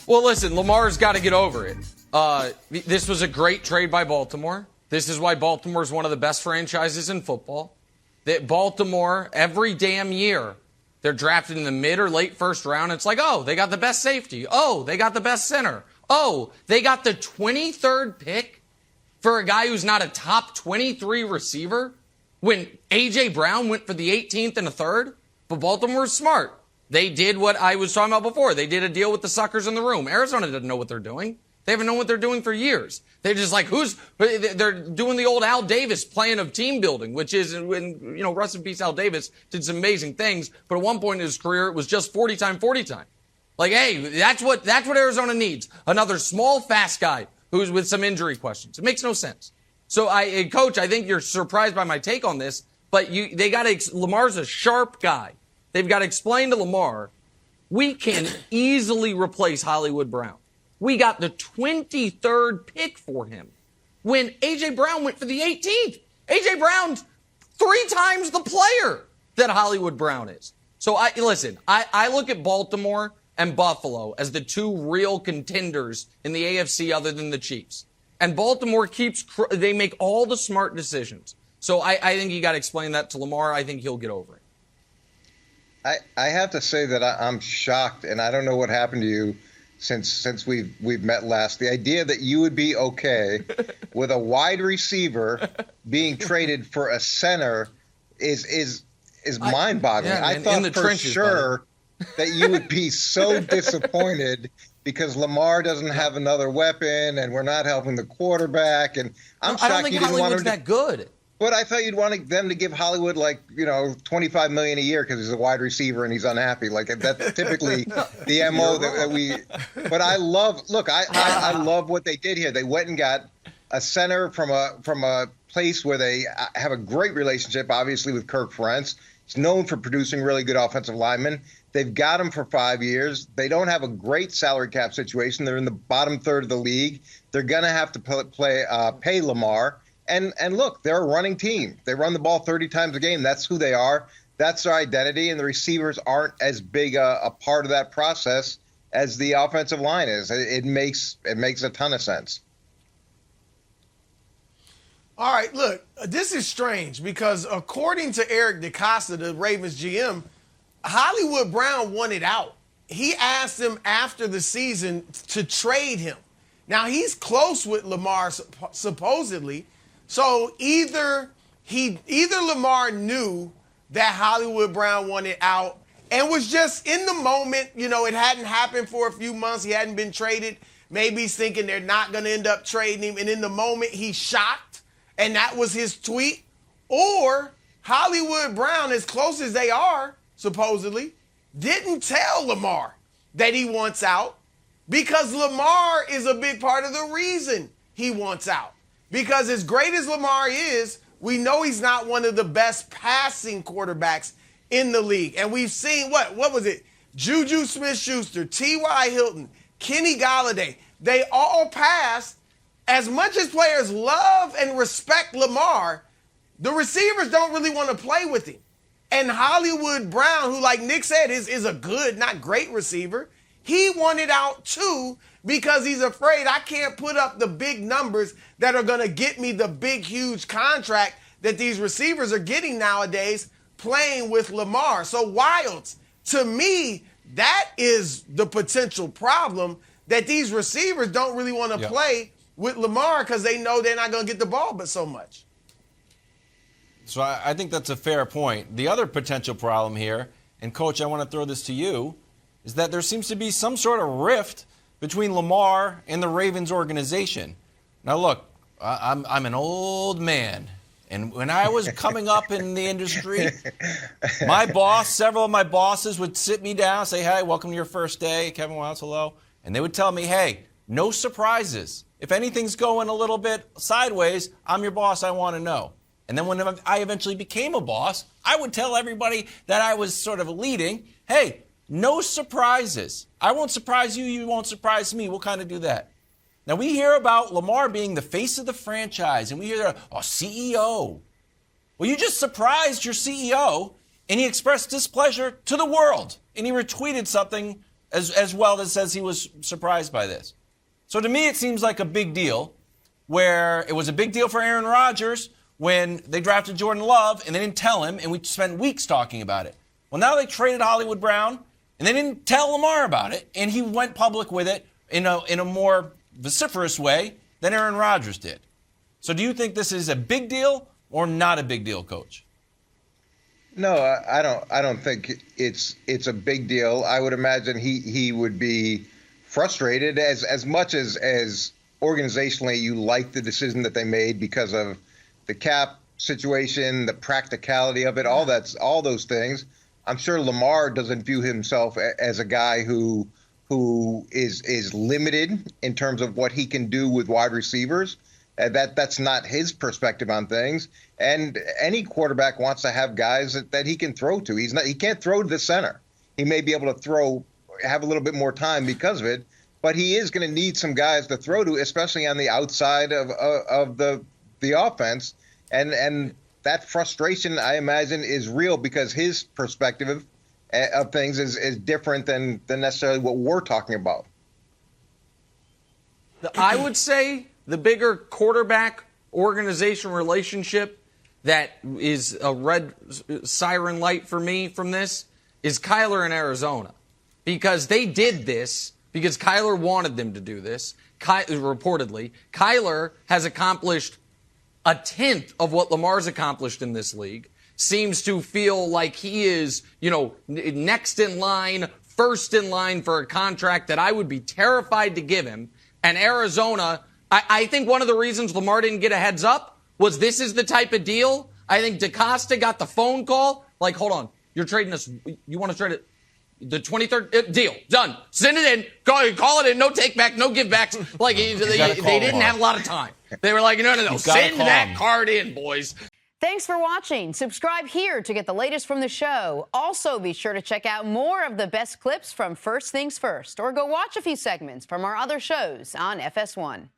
Well, listen, Lamar's got to get over it. This was a great trade by Baltimore. This is why Baltimore is one of the best franchises in football. That Baltimore, every damn year, they're drafted in the mid or late first round. It's like, oh, they got the best safety. Oh, they got the best center. Oh, they got the 23rd pick for a guy who's not a top 23 receiver when A.J. Brown went for the 18th and a third. But Baltimore was smart. They did what I was talking about before. They did a deal with the suckers in the room. Arizona doesn't know what they're doing. They haven't known what they're doing for years. They're just like, they're doing the old Al Davis plan of team building, which is, when, rest in peace, Al Davis did some amazing things. But at one point in his career, it was just 40 time. Like, hey, that's what Arizona needs. Another small, fast guy who's with some injury questions. It makes no sense. So, Coach, I think you're surprised by my take on this, but Lamar's a sharp guy. They've got to explain to Lamar, we can easily replace Hollywood Brown. We got the 23rd pick for him when A.J. Brown went for the 18th. A.J. Brown's 3 times the player that Hollywood Brown is. So, I look at Baltimore and Buffalo as the 2 real contenders in the AFC other than the Chiefs. And Baltimore they make all the smart decisions. So I think you got to explain that to Lamar. I think he'll get over it. I have to say that I'm shocked, and I don't know what happened to you since we've met last. The idea that you would be okay with a wide receiver being traded for a center is mind-boggling. Yeah, I thought for trenches, sure that you would be so disappointed because Lamar doesn't have another weapon, and we're not helping the quarterback. And I'm shocked I don't think you didn't Hollywood's want him that good. But I thought you'd want them to give Hollywood $25 million a year because he's a wide receiver and he's unhappy. Like that's typically the MO that we. But I love what they did here. They went and got a center from a place where they have a great relationship, obviously, with Kirk Ferentz. He's known for producing really good offensive linemen. They've got him for 5 years. They don't have a great salary cap situation. They're in the bottom third of the league. They're going to have to pay Lamar. And look, they're a running team. They run the ball 30 times a game. That's who they are. That's their identity. And the receivers aren't as big a part of that process as the offensive line is. It makes a ton of sense. All right, look, this is strange because according to Eric DeCosta, the Ravens GM, Hollywood Brown wanted out. He asked him after the season to trade him. Now, he's close with Lamar, supposedly. So either Lamar knew that Hollywood Brown wanted out and was just in the moment, it hadn't happened for a few months. He hadn't been traded. Maybe he's thinking they're not going to end up trading him. And in the moment, he's shocked, and that was his tweet. Or Hollywood Brown, as close as they are, supposedly, didn't tell Lamar that he wants out because Lamar is a big part of the reason he wants out. Because as great as Lamar is, we know he's not one of the best passing quarterbacks in the league. And we've seen, what was it? Juju Smith-Schuster, T.Y. Hilton, Kenny Galladay. They all passed. As much as players love and respect Lamar, the receivers don't really want to play with him. And Hollywood Brown, who, like Nick said, is a good, not great receiver, he wanted out too because he's afraid I can't put up the big numbers that are going to get me the big, huge contract that these receivers are getting nowadays playing with Lamar. So, Wilds, to me, that is the potential problem, that these receivers don't really want to play with Lamar because they know they're not going to get the ball but so much. So I think that's a fair point. The other potential problem here, and Coach, I want to throw this to you, is that there seems to be some sort of rift between Lamar and the Ravens organization. Now, look, I'm an old man, and when I was coming up in the industry, several of my bosses would sit me down, say, hey, welcome to your first day, Kevin Wilds, hello, and they would tell me, hey, no surprises. If anything's going a little bit sideways, I'm your boss, I want to know. And then when I eventually became a boss, I would tell everybody that I was sort of leading, hey, no surprises. I won't surprise you, you won't surprise me. We'll kind of do that. Now, we hear about Lamar being the face of the franchise, and we hear, CEO. Well, you just surprised your CEO, and he expressed displeasure to the world. And he retweeted something as well that says he was surprised by this. So to me, it seems like a big deal, where it was a big deal for Aaron Rodgers when they drafted Jordan Love and they didn't tell him, and we spent weeks talking about it. Well, now they traded Hollywood Brown and they didn't tell Lamar about it, and he went public with it in a more vociferous way than Aaron Rodgers did. So do you think this is a big deal or not a big deal, Coach? No, I don't think it's a big deal. I would imagine he would be frustrated as much as organizationally you like the decision that they made because of the cap situation, the practicality of it, all those things. I'm sure Lamar doesn't view himself as a guy who is limited in terms of what he can do with wide receivers. That's not his perspective on things. And any quarterback wants to have guys that he can throw to. He can't throw to the center. He may be able to have a little bit more time because of it, but he is going to need some guys to throw to, especially on the outside of the offense. And that frustration, I imagine, is real because his perspective of things is different than necessarily what we're talking about. I would say the bigger quarterback organization relationship that is a red siren light for me from this is Kyler in Arizona. Because they did this because Kyler wanted them to do this, reportedly. Kyler has accomplished a tenth of what Lamar's accomplished in this league. Seems to feel like he is, next in line, first in line for a contract that I would be terrified to give him. And Arizona, I think one of the reasons Lamar didn't get a heads up was this is the type of deal. I think DaCosta got the phone call. Like, hold on, you're trading us. You want to trade it? The 23rd deal done. Send it in. Call it in. No take back. No give backs. Like they didn't have a lot of time. They were like, no. Send that card in, boys. Thanks for watching. Subscribe here to get the latest from the show. Also, be sure to check out more of the best clips from First Things First, or go watch a few segments from our other shows on FS1.